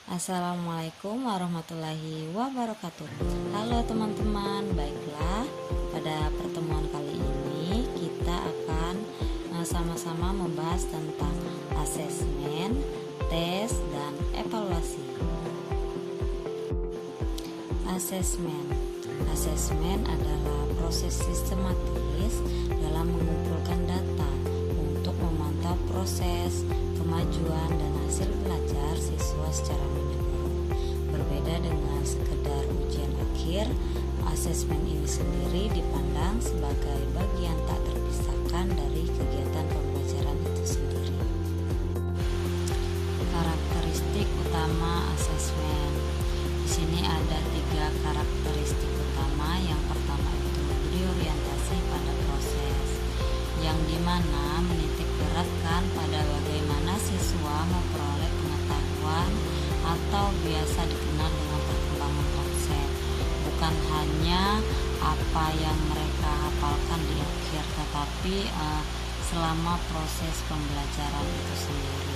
Assalamualaikum warahmatullahi wabarakatuh. Halo teman-teman, baiklah pada pertemuan kali ini kita akan sama-sama membahas tentang asesmen, tes, dan evaluasi. Asesmen adalah proses sistematis dalam mengumpulkan data untuk memantau proses, kemajuan, dan hasil belajar siswa secara menyeluruh. Berbeda dengan sekedar ujian akhir, asesmen ini sendiri dipandang sebagai bagian tak terpisahkan dari kegiatan pembelajaran itu sendiri. Karakteristik utama asesmen. Di sini ada 3 karakteristik utama. Yang pertama itu memberi orientasi pada proses, yang dimana menitik beratkan pada bagaimana siswa memperoleh pengetahuan atau biasa dikenal dengan perkembangan konsep, bukan hanya apa yang mereka hafalkan di akhir, tetapi selama proses pembelajaran itu sendiri.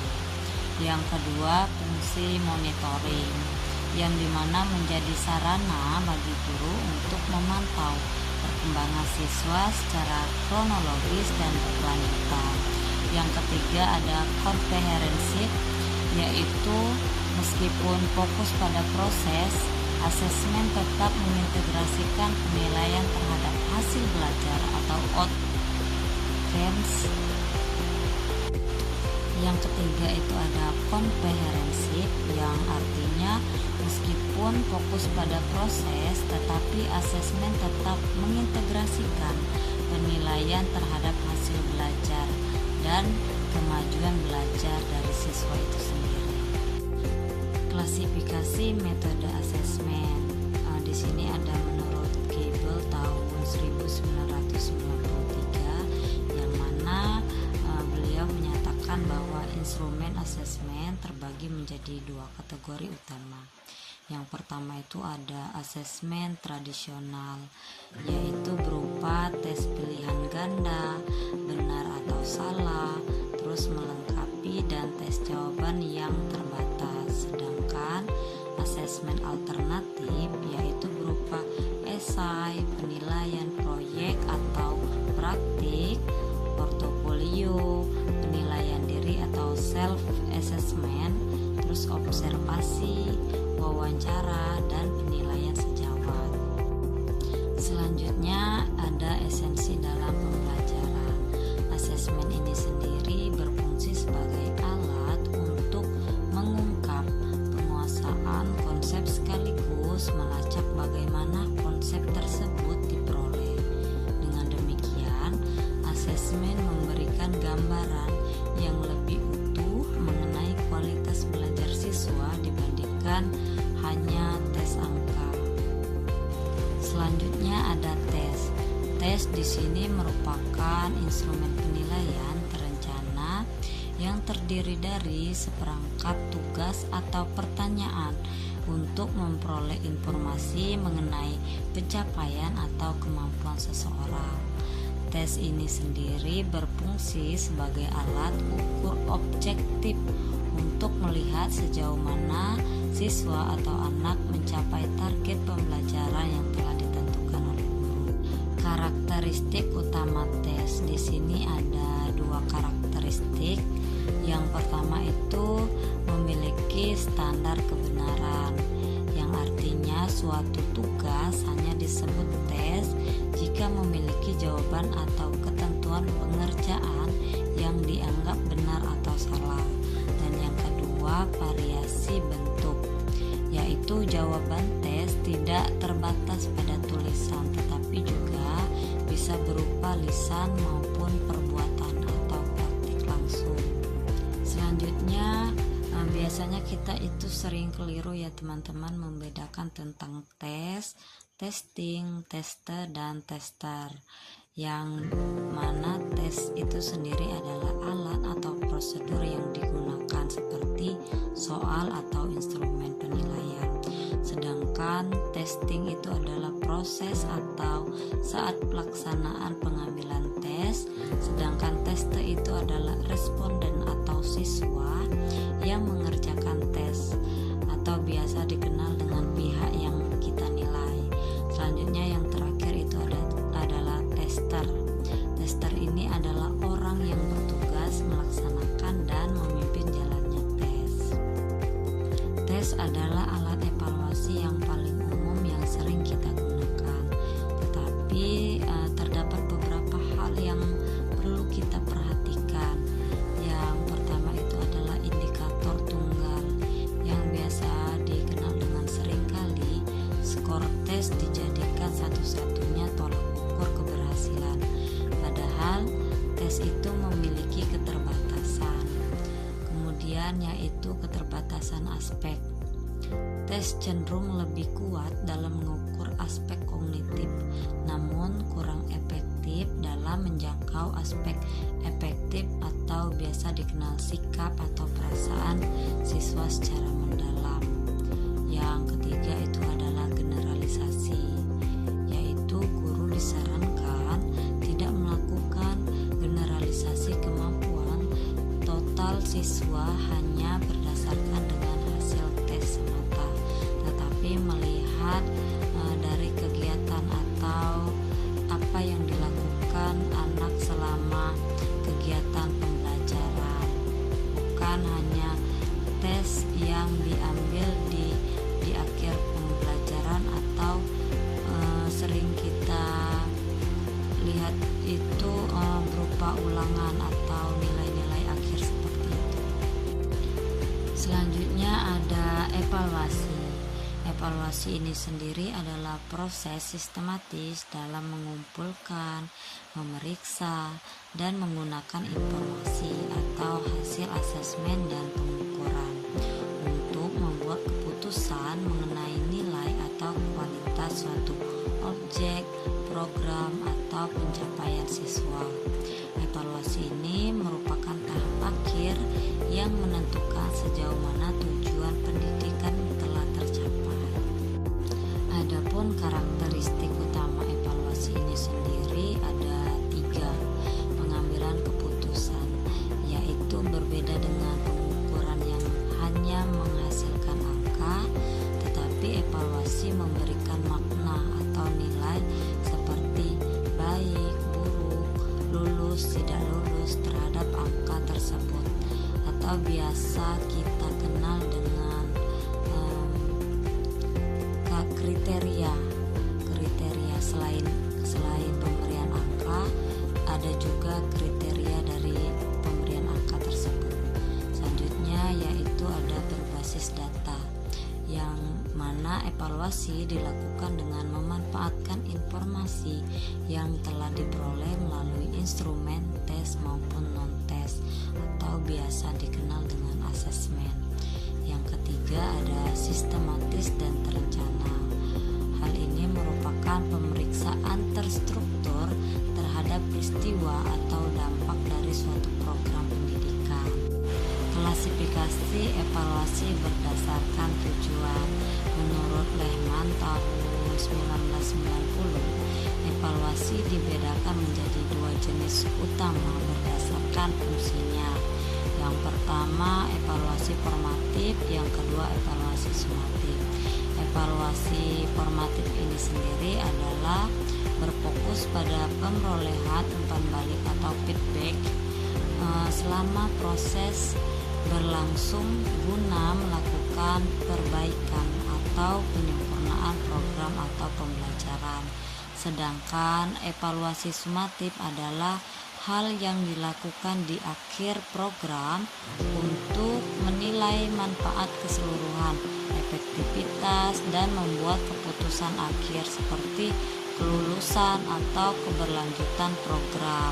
Yang kedua, fungsi monitoring, yang dimana menjadi sarana bagi guru untuk memantau perkembangan siswa secara kronologis dan berkelanjutan. Yang ketiga ada komprehensif, yaitu meskipun fokus pada proses, asesmen tetap mengintegrasikan penilaian terhadap hasil belajar atau outcomes. Yang ketiga itu ada komprehensif, yang artinya meskipun fokus pada proses, tetapi asesmen tetap mengintegrasikan penilaian terhadap hasil belajar dan kemajuan belajar dari siswa itu sendiri. Klasifikasi metode asesmen. Di sini ada menurut Gable tahun 1993, yang mana beliau menyatakan bahwa instrumen asesmen terbagi menjadi 2 kategori utama. Yang pertama itu ada asesmen tradisional, yaitu berupa tes pilihan ganda, benar atau salah, terus melengkapi, dan tes jawaban yang terbatas. Sedangkan asesmen alternatif yaitu berupa esai, penilaian proyek atau praktik, portofolio, penilaian diri atau self assessment, terus observasi, wawancara, dan penilaian sejawat. Selanjutnya ada esensi dalam pembelajaran. Asesmen ini sendiri berfungsi sebagai alat untuk mengungkap penguasaan konsep sekaligus melacak bagaimana konsep tersebut diperoleh. Dengan demikian, asesmen memberikan gambaran yang lebih utuh mengenai kualitas belajar siswa dibandingkan hanya tes angka. Selanjutnya ada tes. Tes di sini merupakan instrumen penilaian terencana yang terdiri dari seperangkat tugas atau pertanyaan untuk memperoleh informasi mengenai pencapaian atau kemampuan seseorang. Tes ini sendiri berfungsi sebagai alat ukur objektif untuk melihat sejauh mana siswa atau anak mencapai target pembelajaran yang telah ditentukan oleh guru. Karakteristik utama tes di sini ada 2 karakteristik. Yang pertama itu memiliki standar kebenaran, yang artinya suatu tugas hanya disebut tes jika memiliki jawaban atau ketentuan pengerjaan yang dianggap benar atau salah. Dan yang kedua, variasi bentuk, yaitu jawaban tes tidak terbatas pada tulisan, tetapi juga bisa berupa lisan maupun perbuatan atau praktik langsung. Selanjutnya, biasanya kita itu sering keliru ya teman-teman, membedakan tentang tes, testing, tester, dan tester, yang mana tes itu sendiri adalah alat atau prosedur yang digunakan seperti soal atau instrumen penilaian. Sedangkan testing itu adalah proses atau saat pelaksanaan pengambilan tes. Sedangkan tester itu adalah responden atau siswa yang mengerjakan tes atau atau biasa dikenal dengan pihak yang kita nilai. Selanjutnya yang terakhir itu adalah tester. Tester ini adalah orang yang bertugas melaksanakan dan memimpin jalannya tes. Tes adalah alat evaluasi yang paling umum yang sering kita gunakan. Tetapi terdapat beberapa hal yang perlu kita perhatikan. Yang pertama itu adalah indikator tunggal yang biasa dikenal dengan seringkali skor tes dijadikan satu-satunya tolak ukur keberhasilan. Padahal tes itu memiliki keterbatasan. Kemudian yaitu keterbatasan aspek. Tes cenderung lebih kuat dalam mengukur aspek kognitif, namun kurang efektif dalam menjangkau aspek efektif atau biasa dikenal sikap atau perasaan siswa secara mendalam. Yang ketiga itu adalah generalisasi, yaitu guru disarankan tidak melakukan generalisasi kemampuan total siswa hanya berdasarkan dengan hasil tes semata, tetapi melihat dari kegiatan atau apa yang dilakukan anak selama kegiatan pembelajaran, bukan hanya tes yang diambil di akhir pembelajaran atau sering kita lihat itu berupa ulangan atau nilai-nilai akhir seperti itu. Selanjutnya ada evaluasi. Evaluasi ini sendiri adalah proses sistematis dalam mengumpulkan, memeriksa, dan menggunakan informasi atau hasil asesmen dan pengukuran untuk membuat keputusan mengenai nilai atau kualitas suatu objek, program, atau pencapaian siswa. Evaluasi ini merupakan tahap akhir yang menentukan sejauh mana tujuan pendidikan telah tercapai. Adapun karakteristik utama evaluasi ini sendiri ada 3. Pengambilan keputusan, yaitu berbeda dengan pengukuran yang hanya menghasilkan angka, tetapi evaluasi memberikan makna atau nilai seperti baik, buruk, lulus, tidak lulus terhadap angka tersebut, atau biasa kita kenal dengan kriteria. Selain pemberian angka, ada juga kriteria dari pemberian angka tersebut. Selanjutnya yaitu ada berbasis data, yang mana evaluasi dilakukan dengan memanfaatkan informasi yang telah diperoleh melalui instrumen tes maupun non-tes atau biasa dikenal dengan asesmen. Yang ketiga ada sistematis dan terencana. Hal ini merupakan pemeriksaan terstruktur terhadap peristiwa atau dampak dari suatu program pendidikan. Klasifikasi evaluasi berdasarkan tujuan. Menurut Lehman tahun 1990, evaluasi dibedakan menjadi 2 jenis utama berdasarkan fungsinya. Yang pertama evaluasi formatif, yang kedua evaluasi sumatif. Evaluasi formatif ini sendiri adalah berfokus pada pemerolehan umpan balik atau feedback selama proses berlangsung guna melakukan perbaikan atau penyempurnaan program atau pembelajaran. Sedangkan evaluasi sumatif adalah hal yang dilakukan di akhir program untuk menilai manfaat keseluruhan, efektivitas, dan membuat keputusan akhir seperti kelulusan atau keberlanjutan program.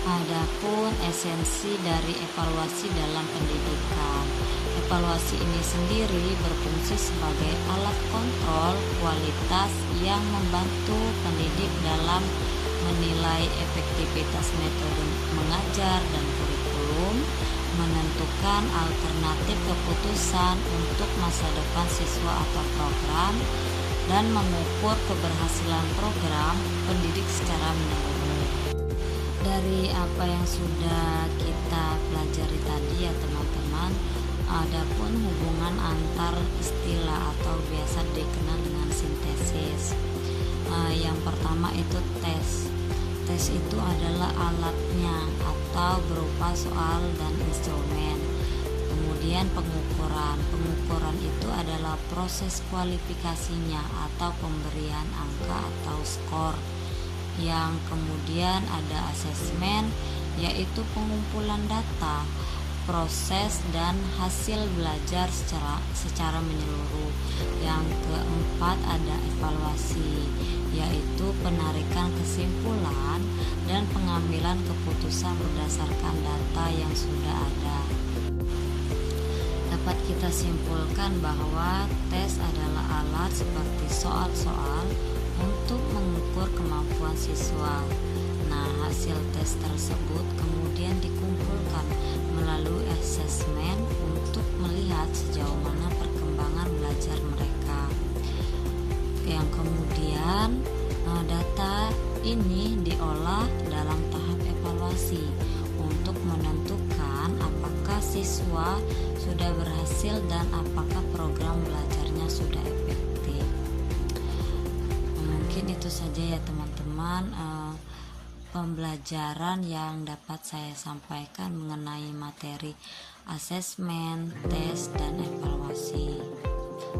Adapun esensi dari evaluasi dalam pendidikan. Evaluasi ini sendiri berfungsi sebagai alat kontrol kualitas yang membantu pendidik dalam menilai efektivitas metode mengajar dan kurikulum, menentukan alternatif keputusan untuk masa depan siswa atau program, dan mengukur keberhasilan program pendidik secara menyeluruh. Dari apa yang sudah kita pelajari tadi ya teman-teman, adapun hubungan antara dikenal dengan sintesis. Yang pertama itu tes. Tes itu adalah alatnya atau berupa soal dan instrumen. Kemudian pengukuran. Pengukuran itu adalah proses kualifikasinya atau pemberian angka atau skor. Yang kemudian ada asesmen, yaitu pengumpulan data, proses dan hasil belajar secara menyeluruh. Yang keempat ada evaluasi, yaitu penarikan kesimpulan dan pengambilan keputusan berdasarkan data yang sudah ada. Dapat kita simpulkan bahwa tes adalah alat seperti soal-soal untuk mengukur kemampuan siswa. Nah, hasil tes tersebut kemudian dikumpulkan melalui asesmen untuk melihat sejauh mana perkembangan belajar mereka. Yang kemudian data ini diolah dalam tahap evaluasi untuk menentukan apakah siswa sudah berhasil dan apakah program belajarnya sudah efektif. Mungkin itu saja ya teman-teman, pembelajaran yang dapat saya sampaikan mengenai materi asesmen, tes, dan evaluasi.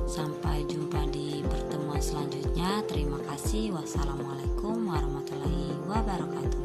Sampai jumpa di pertemuan selanjutnya. Terima kasih. Wassalamualaikum warahmatullahi wabarakatuh.